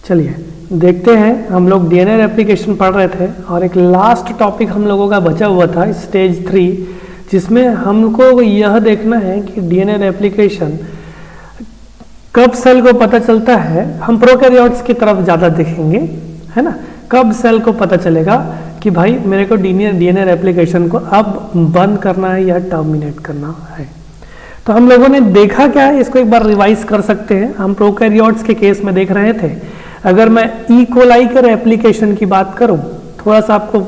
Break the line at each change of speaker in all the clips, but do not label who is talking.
चलिए देखते हैं, हम लोग डीएनए रेप्लिकेशन पढ़ रहे थे और एक लास्ट टॉपिक हम लोगों का बचा हुआ था स्टेज 3, जिसमें हमको यह देखना है कि डीएनए रेप्लिकेशन कब सेल को पता चलता है। हम प्रोकैरियोट्स की तरफ ज़्यादा देखेंगे, है ना। कब सेल को पता चलेगा कि भाई मेरे को डीएनए रेप्लिकेशन को अब बंद करना है या टर्मिनेट करना है। तो हम लोगों ने देखा क्या है, इसको एक बार रिवाइज कर सकते हैं। हम प्रोकैरियोट्स के केस में देख रहे थे। अगर मैं ई कोलाई के रेप्लिकेशन की बात करूं, थोड़ा सा आपको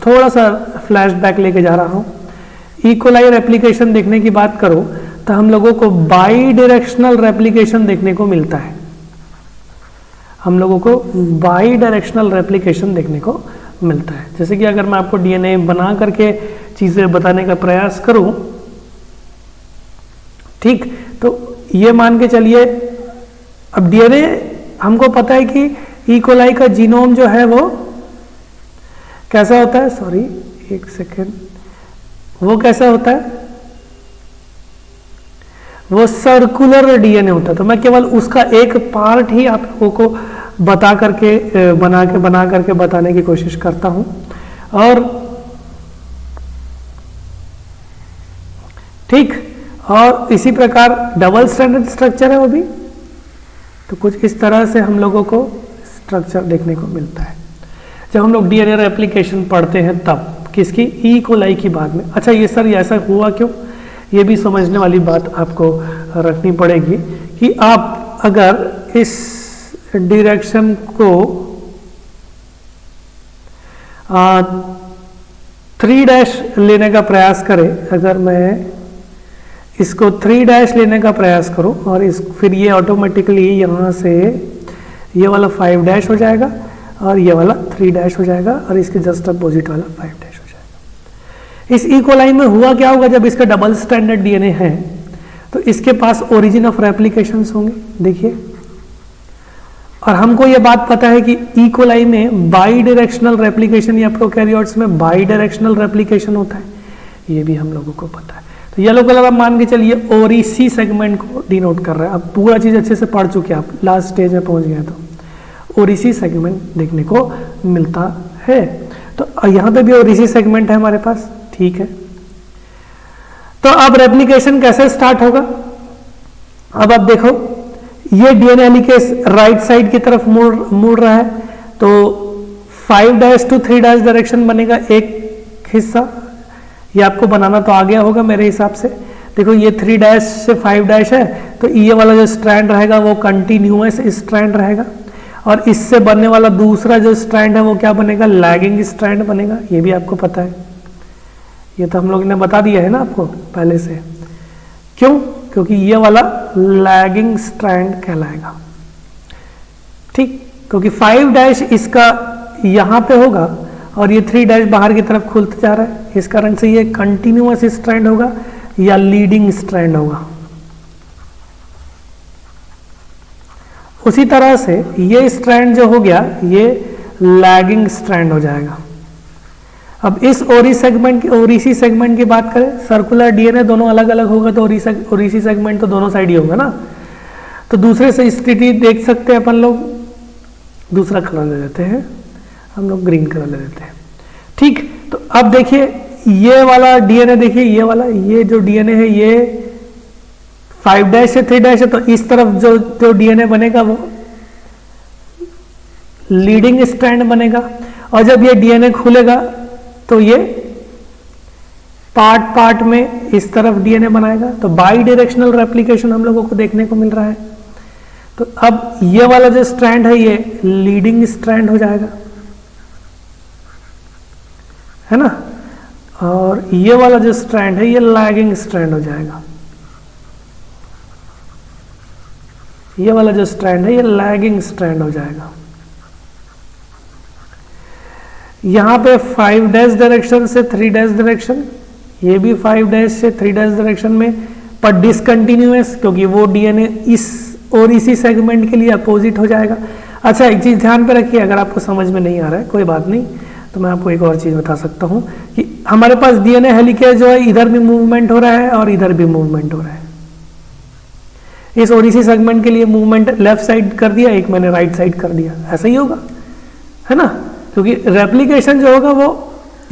थोड़ा सा फ्लैशबैक लेके जा रहा हूं। ई कोलाई रेप्लिकेशन देखने की बात करूं तो हम लोगों को बाई डायरेक्शनल रेप्लिकेशन देखने को मिलता है। हम लोगों को बाई डायरेक्शनल रेप्लिकेशन देखने को मिलता है। जैसे कि अगर मैं आपको डीएनए बना करके चीजें बताने का प्रयास करूं, ठीक, तो ये मान के चलिए, अब डीएनए हमको पता है कि ई कोलाई का जीनोम जो है वो कैसा होता है, सॉरी एक सेकेंड, वो कैसा होता है, वो सर्कुलर डीएनए होता है। तो मैं केवल उसका एक पार्ट ही आप लोगों को बता करके बना करके बताने की कोशिश करता हूं। और ठीक, और इसी प्रकार डबल स्ट्रैंडेड स्ट्रक्चर है वो भी, तो कुछ इस तरह से हम लोगों को स्ट्रक्चर देखने को मिलता है जब हम लोग डीएनए रेप्लिकेशन पढ़ते हैं तब। किसकी? ई कोलाई की बात में। अच्छा ये सर ऐसा हुआ क्यों, ये भी समझने वाली बात आपको रखनी पड़ेगी कि आप अगर इस डायरेक्शन को 3' लेने का प्रयास करें, अगर मैं इसको 3' लेने का प्रयास करूं और फिर ये ऑटोमेटिकली यहाँ से ये वाला 5' हो जाएगा और ये वाला 3' हो जाएगा और इसके जस्ट अपोजिट वाला 5' हो जाएगा। इस ई कोलाई में हुआ क्या होगा, जब इसका डबल स्ट्रैंडेड डीएनए है तो इसके पास ओरिजिन ऑफ रेप्लिकेशंस होंगे, देखिए। और हमको ये बात पता है कि ई कोलाई में बाई डायरेक्शनल रेप्लिकेशन या प्रोकैरियोट्स में बाई डायरेक्शनल रेप्लिकेशन होता है, ये भी हम लोगों को पता है। तो येलो कलर आप मान के चलिए ओरिसी सेगमेंट को डिनोट कर रहा है। अब पूरा चीज अच्छे से पढ़ चुके हैं आप, लास्ट स्टेज में पहुंच गए, तो ओरिसी सेगमेंट देखने को मिलता है। तो यहाँ पे भी ओरिसी सेगमेंट है हमारे पास, ठीक है। तो अब रेप्लिकेशन कैसे स्टार्ट होगा, अब आप देखो ये डीएनए हेलिकेस राइट साइड की तरफ मुड़ रहा है, तो 5' to 3' डायरेक्शन बनेगा एक हिस्सा। ये आपको बनाना तो आ गया होगा मेरे हिसाब से। देखो ये 3' से 5' है, तो ये वाला जो स्ट्रैंड रहेगा वो कंटिन्यूअस स्ट्रैंड रहेगा और इससे बनने वाला दूसरा जो स्ट्रैंड है वो क्या बनेगा, लैगिंग स्ट्रैंड बनेगा। ये भी आपको पता है, ये तो हम लोग ने बता दिया है ना आपको पहले से। क्यों? क्योंकि ये वाला लैगिंग स्ट्रैंड कहलाएगा, ठीक, क्योंकि 5' इसका यहाँ पे होगा और ये 3' बाहर की तरफ खुलते जा रहा है, इस कारण से ये कंटिन्यूअस स्ट्रैंड होगा या लीडिंग स्ट्रैंड होगा। उसी तरह से ये स्ट्रैंड जो हो गया ये लैगिंग स्ट्रैंड हो जाएगा। अब इस ओरिसी सेगमेंट की बात करें, सर्कुलर डीएनए दोनों अलग अलग होगा तो ओरिसी सेगमेंट तो दोनों साइड ही होगा ना। तो दूसरे से स्थिति देख सकते हैं अपन लोग, दूसरा कलर ले लेते हैं हम लोग, ग्रीन कलर ले लेते हैं, ठीक। तो अब देखिए ये वाला डीएनए, देखिए ये वाला, ये जो डीएनए है ये 5' से 3' है, तो इस तरफ जो डीएनए बनेगा वो लीडिंग स्ट्रैंड बनेगा। और जब ये डीएनए खुलेगा तो ये पार्ट में इस तरफ डीएनए बनाएगा। तो बाई डायरेक्शनल रेप्लिकेशन हम लोगों को देखने को मिल रहा है। तो अब ये वाला जो स्ट्रैंड है ये लीडिंग स्ट्रैंड हो जाएगा, है ना, और ये वाला जो स्ट्रैंड है ये लैगिंग स्ट्रैंड हो जाएगा। ये वाला जो स्ट्रैंड है ये लैगिंग स्ट्रैंड हो जाएगा। यहाँ पे 5' डायरेक्शन से 3' डायरेक्शन, ये भी 5' से 3' डायरेक्शन में, पर डिसकंटिन्यूअस, क्योंकि वो डीएनए इस और इसी सेगमेंट के लिए अपोजिट हो जाएगा। अच्छा एक चीज ध्यान पे रखिए, अगर आपको समझ में नहीं आ रहा है कोई बात नहीं, तो मैं आपको एक और चीज बता सकता हूँ कि हमारे पास डीएनए हेलिकेज जो है इधर भी मूवमेंट हो रहा है और इधर भी मूवमेंट हो रहा है। इस ओडिसी सेगमेंट के लिए मूवमेंट लेफ्ट साइड कर दिया, एक मैंने राइट साइड कर दिया, ऐसा ही होगा, है ना, क्योंकि रेप्लिकेशन जो होगा वो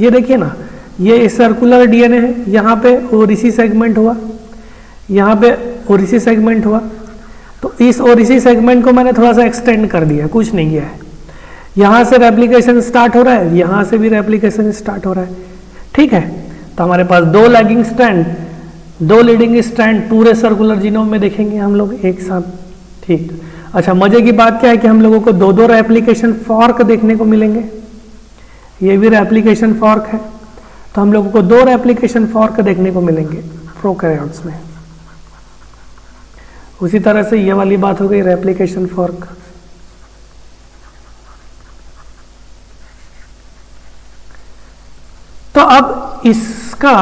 ये देखिए ना, ये सर्कुलर डीएनए है, यहाँ पे ओडिसी सेगमेंट हुआ, यहाँ पे ओडिसी सेगमेंट हुआ, तो इस ओडिसी सेगमेंट को मैंने थोड़ा सा एक्सटेंड कर दिया, कुछ नहीं किया है, यहाँ से रेप्लिकेशन स्टार्ट हो रहा है, यहाँ से भी रेप्लिकेशन स्टार्ट हो रहा है, ठीक है। तो हमारे पास 2 लैगिंग स्ट्रैंड, 2 लीडिंग स्ट्रैंड पूरे सर्कुलर जीनोम में देखेंगे हम लोग एक साथ, ठीक। अच्छा, मजे की बात क्या है कि हम लोगों को 2 रेप्लिकेशन फॉर्क देखने को मिलेंगे, ये भी रेप्लिकेशन फॉर्क है, तो हम लोगों को 2 रेप्लिकेशन फॉर्क देखने को मिलेंगे प्रोकैरियोट्स में। उसी तरह से ये वाली बात हो गई रेप्लिकेशन फॉर्क। तो अब इसका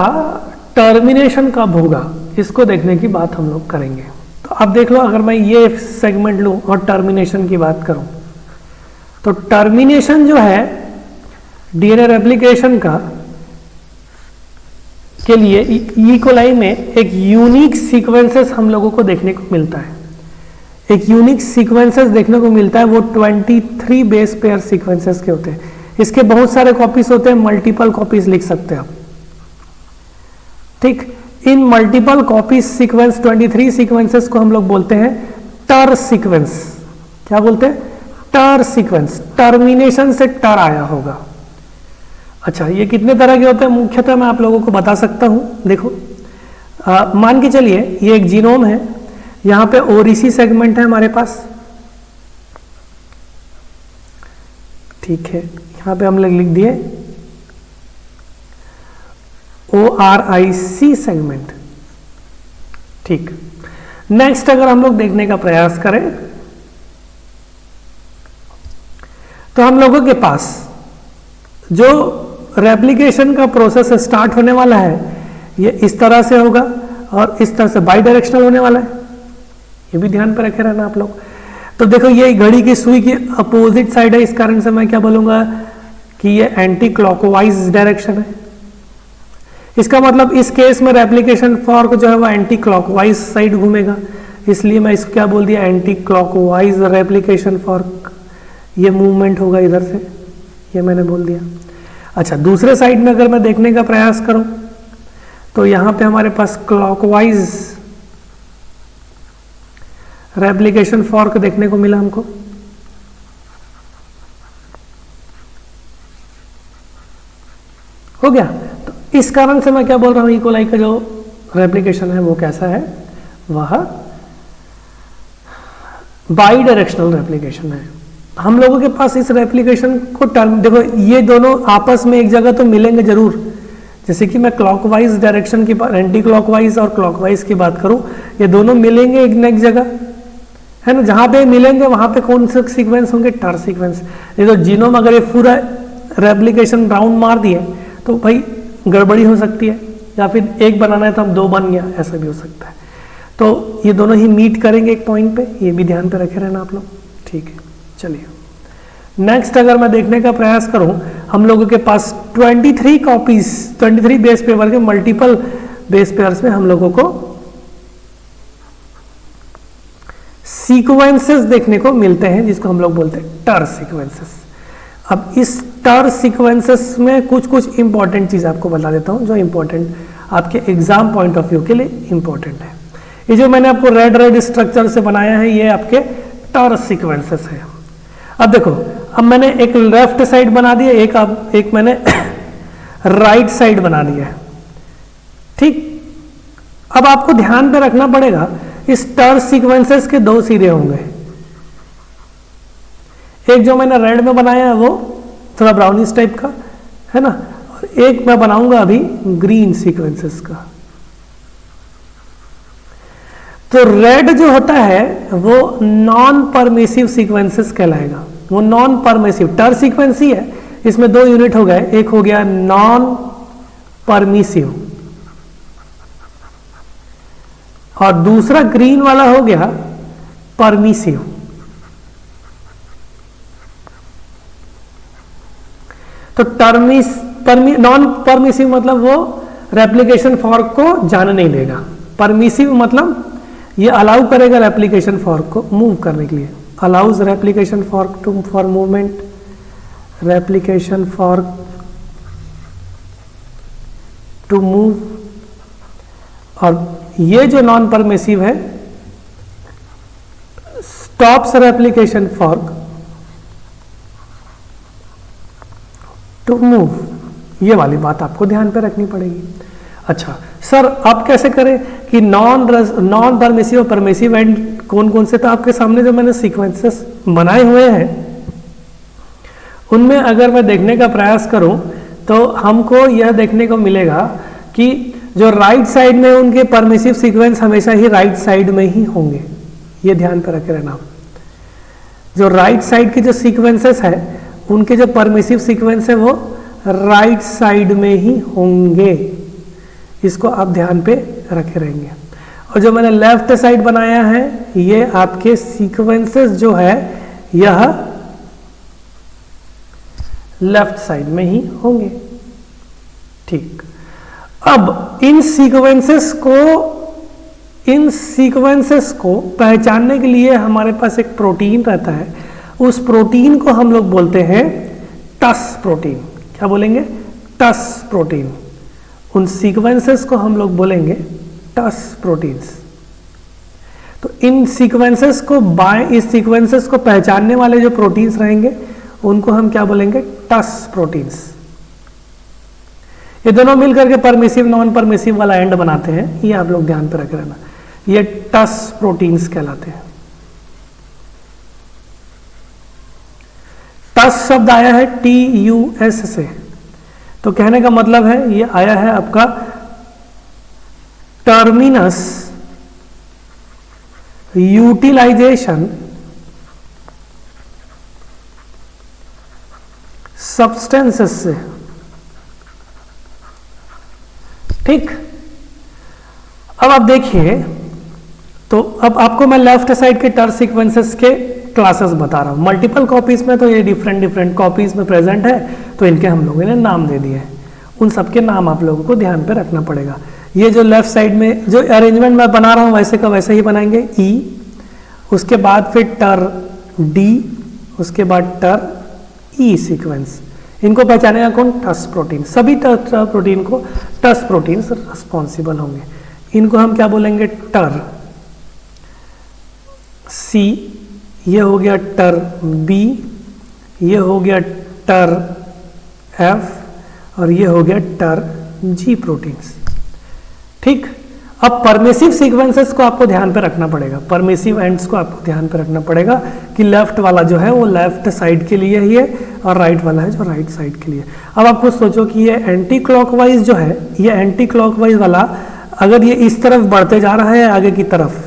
टर्मिनेशन कब होगा, इसको देखने की बात हम लोग करेंगे। तो अब देख लो, अगर मैं ये सेगमेंट लूं और टर्मिनेशन की बात करूं, तो टर्मिनेशन जो है डीएनए रेप्लिकेशन का के लिए ई कोलाई में एक यूनिक सीक्वेंसेस हम लोगों को देखने को मिलता है, एक यूनिक सीक्वेंसेस देखने को मिलता है, वो 23 बेस पेयर सीक्वेंसेस के होते हैं। इसके बहुत सारे कॉपीज होते हैं, मल्टीपल कॉपीज लिख सकते हैं आप, ठीक। इन मल्टीपल कॉपीज सीक्वेंस 23 सीक्वेंसेस को हम लोग बोलते हैं टर सीक्वेंस। क्या बोलते हैं? टर सीक्वेंस। टर्मिनेशन से टर आया होगा। अच्छा, ये कितने तरह के होते हैं मुख्यतः मैं आप लोगों को बता सकता हूं। देखो, मान के चलिए ये एक जीनोम है, यहां पे ओरिसी सेगमेंट है हमारे पास, ठीक है। यहां पे हम लोग लिख दिए ORIC सेगमेंट, ठीक। नेक्स्ट अगर हम लोग देखने का प्रयास करें तो हम लोगों के पास जो रेप्लिकेशन का प्रोसेस स्टार्ट होने वाला है ये इस तरह से होगा और इस तरह से बाई डायरेक्शनल होने वाला है, ये भी ध्यान पे रखे रहना आप लोग। तो देखो, ये घड़ी की सुई की अपोजिट साइड है, इस कारण से मैं क्या बोलूंगा कि ये एंटी क्लॉकवाइज डायरेक्शन है। इसका मतलब इस केस में रेप्लिकेशन फॉर्क जो है वो एंटी क्लॉकवाइज साइड घूमेगा, इसलिए मैं इसको क्या बोल दिया, एंटी क्लॉकवाइज रेप्लिकेशन फॉर्क। ये मूवमेंट होगा इधर से, ये मैंने बोल दिया। अच्छा, दूसरे साइड में अगर मैं देखने का प्रयास करूं तो यहां पे हमारे पास क्लॉकवाइज रेप्लिकेशन फॉर्क देखने को मिला हमको। हो गया। तो इस कारण से मैं क्या बोल रहा हूं, इकोलाई का जो रेप्लिकेशन है वो कैसा है, वह बाई डायरेक्शनल रेप्लिकेशन है। हम लोगों के पास इस रेप्लिकेशन को टर्म, देखो ये दोनों आपस में एक जगह तो मिलेंगे जरूर, जैसे कि मैं क्लॉकवाइज डायरेक्शन की बात, एंटी क्लॉकवाइज और क्लॉकवाइज की बात करूं, ये दोनों मिलेंगे एक न एक जगह, है ना। जहां पे मिलेंगे वहां पे कौन से सीक्वेंस होंगे, टर सीक्वेंस। ये तो जीनोम अगर ये पूरा रेप्लिकेशन राउंड मार दिए तो भाई गड़बड़ी हो सकती है, या फिर एक बनाना है तो हम 2 बन गया, ऐसा भी हो सकता है। तो ये दोनों ही मीट करेंगे एक पॉइंट पे, ये भी ध्यान पे रखे रहना आप लोग, ठीक है। चलिए नेक्स्ट अगर मैं देखने का प्रयास करूं, हम लोगों के पास 23 कॉपीज, 23 बेस पेयर के मल्टीपल बेस पेयर्स में हम लोगों को सीक्वेंसेस देखने को मिलते हैं, जिसको हम लोग बोलते हैं टर सीक्वेंसेस। अब इस टर सीक्वेंसेस में कुछ कुछ इंपॉर्टेंट चीज आपको बता देता हूं, जो इंपॉर्टेंट आपके एग्जाम पॉइंट ऑफ व्यू के लिए इंपॉर्टेंट है। ये जो मैंने आपको रेड स्ट्रक्चर से बनाया है, ये आपके टर सीक्वेंसेस है। अब देखो, अब मैंने एक लेफ्ट साइड बना दिया, एक मैंने राइट साइड बना दिया है, ठीक। अब आपको ध्यान पे रखना पड़ेगा, इस टर सीक्वेंसेस के 2 सिरे होंगे। एक जो मैंने रेड में बनाया है वो थोड़ा ब्राउनिश टाइप का है ना, और एक मैं बनाऊंगा अभी ग्रीन सीक्वेंसेस का। तो रेड जो होता है वो नॉन परमिसिव सीक्वेंसेस कहलाएगा। वो नॉन परमिसिव टर सीक्वेंस ही है, इसमें 2 यूनिट हो गए, एक हो गया नॉन परमिसिव और दूसरा ग्रीन वाला हो गया परमिसिव। तो नॉन परमिसिव मतलब वो रेप्लिकेशन फॉर्क को जाने नहीं देगा। परमिसिव मतलब ये अलाउ करेगा रेप्लिकेशन फॉर्क को मूव करने के लिए, allows replication fork to for movement, replication fork to move. और ये जो नॉन परमिसिव है stops replication fork to move. ये वाली बात आपको ध्यान पे रखनी पड़ेगी। अच्छा सर अब कैसे करें कि नॉन परमिसिव और परमिसिव एंड कौन कौन से, तो आपके सामने जो मैंने सीक्वेंसेस बनाए हुए हैं उनमें अगर मैं देखने का प्रयास करूं तो हमको यह देखने को मिलेगा कि जो राइट साइड में उनके परमिसिव सीक्वेंस हमेशा ही राइट साइड में ही होंगे। ये ध्यान पर रखे रहना। जो राइट साइड के जो सीक्वेंसेस है उनके जो परमिसिव सीक्वेंस है वो राइट साइड में ही होंगे। इसको आप ध्यान पे रखे रहेंगे। और जो मैंने लेफ्ट साइड बनाया है ये आपके सीक्वेंसेस जो है यह लेफ्ट साइड में ही होंगे। ठीक, अब इन सीक्वेंसेस को पहचानने के लिए हमारे पास एक प्रोटीन रहता है। उस प्रोटीन को हम लोग बोलते हैं टस प्रोटीन। क्या बोलेंगे? टस प्रोटीन। उन सीक्वेंसेस को हम लोग बोलेंगे टस प्रोटीन्स। तो इन सीक्वेंसेस को पहचानने वाले जो प्रोटीन्स रहेंगे उनको हम क्या बोलेंगे? टस प्रोटीन्स। ये दोनों मिलकर के परमिसिव नॉन परमिसिव वाला एंड बनाते हैं। ये आप लोग ध्यान पे रख रहना। ये टस प्रोटीन्स कहलाते हैं। टस शब्द आया है TUS से, तो कहने का मतलब है ये आया है आपका टर्मिनस यूटिलाइजेशन सब्सटेंसेस से। ठीक, अब आप देखिए, तो अब आपको मैं लेफ्ट साइड के टर सीक्वेंसेस के क्लासेस बता रहा हूं। मल्टीपल कॉपीज में तो ये डिफरेंट कॉपीज में प्रेजेंट है, तो इनके हम लोगों ने नाम दे दिए हैं। उन सबके नाम आप लोगों को ध्यान पे रखना पड़ेगा। ये जो लेफ्ट साइड में जो अरेंजमेंट मैं बना रहा हूं वैसे का वैसे ही बनाएंगे। E, उसके बाद फिर टर D, उसके बाद टर E सीक्वेंस। इनको पहचानेगा कौन? टस प्रोटीन। सभी प्रोटीन को टस प्रोटीन रिस्पॉन्सिबल होंगे। इनको हम क्या बोलेंगे? टर C, ये हो गया टर B, ये हो गया टर F और ये हो गया टर G प्रोटीन्स। ठीक, अब परमिसिव सीक्वेंसेस को आपको ध्यान पे रखना पड़ेगा। परमिसिव एंड्स को आपको ध्यान पे रखना पड़ेगा कि लेफ्ट वाला जो है वो लेफ्ट साइड के लिए ही है और राइट वाला है जो राइट साइड के लिए। अब आप खुद सोचो कि ये एंटी क्लॉकवाइज जो है, ये एंटी क्लॉकवाइज वाला अगर ये इस तरफ बढ़ते जा रहा है आगे की तरफ,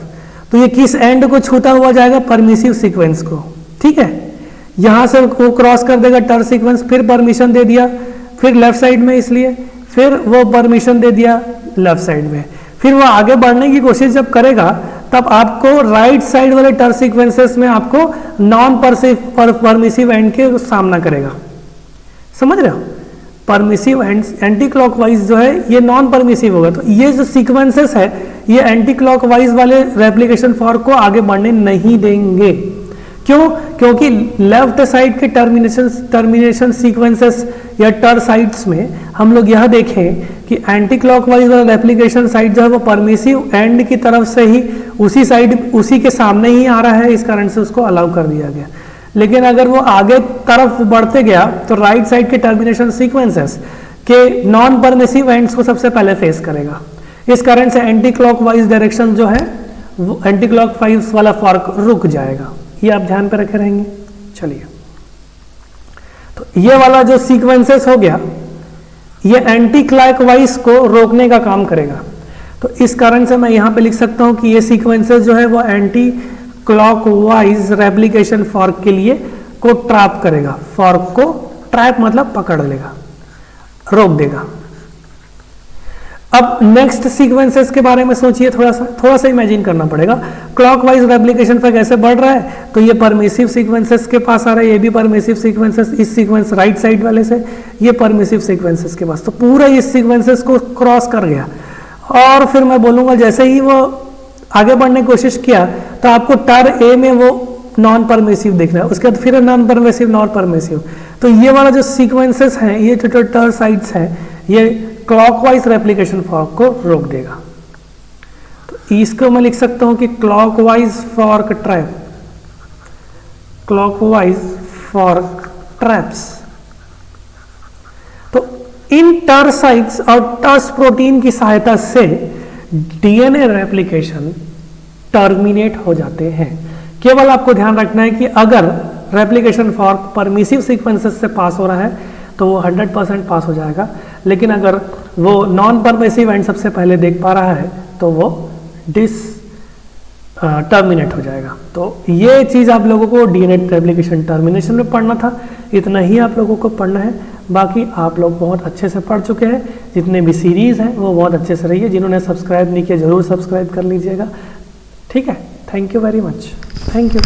तो ये किस एंड को छूता हुआ जाएगा? परमिसिव सीक्वेंस को। ठीक है, यहां से वो क्रॉस कर देगा टर सीक्वेंस, फिर परमिशन दे दिया, फिर लेफ्ट साइड में, इसलिए फिर वो परमिशन दे दिया लेफ्ट साइड में, फिर वो आगे बढ़ने की कोशिश जब करेगा तब आपको राइट साइड वाले टर सीक्वेंसेस में आपको नॉन परमिसिव एंड के सामना करेगा। समझ रहे हो? परमिसिव एंड एंटी क्लॉकवाइज जो है ये नॉन परमिसिव होगा। तो ये जो सीक्वेंसेस है ये एंटी क्लॉकवाइज वाले रेप्लिकेशन फॉर्क को आगे बढ़ने नहीं देंगे। क्यों? क्योंकि लेफ्ट साइड के टर्मिनेशन सीक्वेंसेस या टर साइड्स में हम लोग यह देखें कि एंटी क्लॉकवाइज वाला रेप्लिकेशन साइड जो है वो परमिसिव एंड की तरफ से ही उसी के सामने ही आ रहा है, इस कारण से उसको अलाउ कर दिया गया। लेकिन अगर वो आगे तरफ बढ़ते गया तो राइट साइड के टर्मिनेशन सीक्वेंसेस के नॉन परमिसिव एंड्स को सबसे पहले फेस करेगा। इस कारण से एंटी क्लॉकवाइज डायरेक्शन जो है वो एंटी क्लॉकवाइज वाला फॉर्क रुक जाएगा। ये आप ध्यान पे रखे रहेंगे। चलिए, तो ये वाला जो सीक्वेंसेस हो गया ये एंटी क्लॉकवाइज को रोकने का काम करेगा। तो इस कारण से मैं यहां पे लिख सकता हूं कि ये सीक्वेंसेस जो है वो एंटी क्लॉकवाइज रेप्लिकेशन फॉर्क के लिए को ट्रैप करेगा। फॉर्क को ट्रैप मतलब पकड़ लेगा, रोक देगा। अब नेक्स्ट सीक्वेंसेस के बारे में सोचिए, थोड़ा सा इमेजिन करना पड़ेगा। क्लॉकवाइज रेप्लिकेशन पर कैसे बढ़ रहा है, तो ये परमिसिव सीक्वेंसेस के पास आ रहा है, ये भी परमिसिव सीक्वेंसेस, इस सीक्वेंस राइट साइड वाले से ये परमिसिव सीक्वेंसेस के पास, तो पूरा इस सीक्वेंसेस को क्रॉस कर गया। और फिर मैं बोलूंगा जैसे ही वो आगे बढ़ने की कोशिश किया तो आपको टर ए में वो नॉन परमिसिव दिख रहा है, उसके बाद फिर नॉन परमिसिव नॉन परमिसिव। तो ये वाला जो सीक्वेंसेस हैं, ये जो टर साइड्स हैं, ये क्लॉकवाइज रेप्लिकेशन फॉर्क को रोक देगा। तो इसको मैं लिख सकता हूं कि clockwise fork trap, clockwise fork traps. तो इन टर साइट्स और टर्स प्रोटीन की सहायता से डीएनए रेप्लिकेशन टर्मिनेट हो जाते हैं। केवल आपको ध्यान रखना है कि अगर रेप्लिकेशन फॉर्क परमिसिव सीक्वेंसेस से पास हो रहा है तो वो 100% पास हो जाएगा, लेकिन अगर वो नॉन परमिसिव एंड सबसे पहले देख पा रहा है तो वो टर्मिनेट हो जाएगा। तो ये चीज़ आप लोगों को डीएनए रेप्लिकेशन टर्मिनेशन में पढ़ना था, इतना ही आप लोगों को पढ़ना है। बाकी आप लोग बहुत अच्छे से पढ़ चुके हैं, जितने भी सीरीज़ हैं वो बहुत अच्छे से रही है। जिन्होंने सब्सक्राइब नहीं किया ज़रूर सब्सक्राइब कर लीजिएगा, ठीक है। Thank you very much, thank you.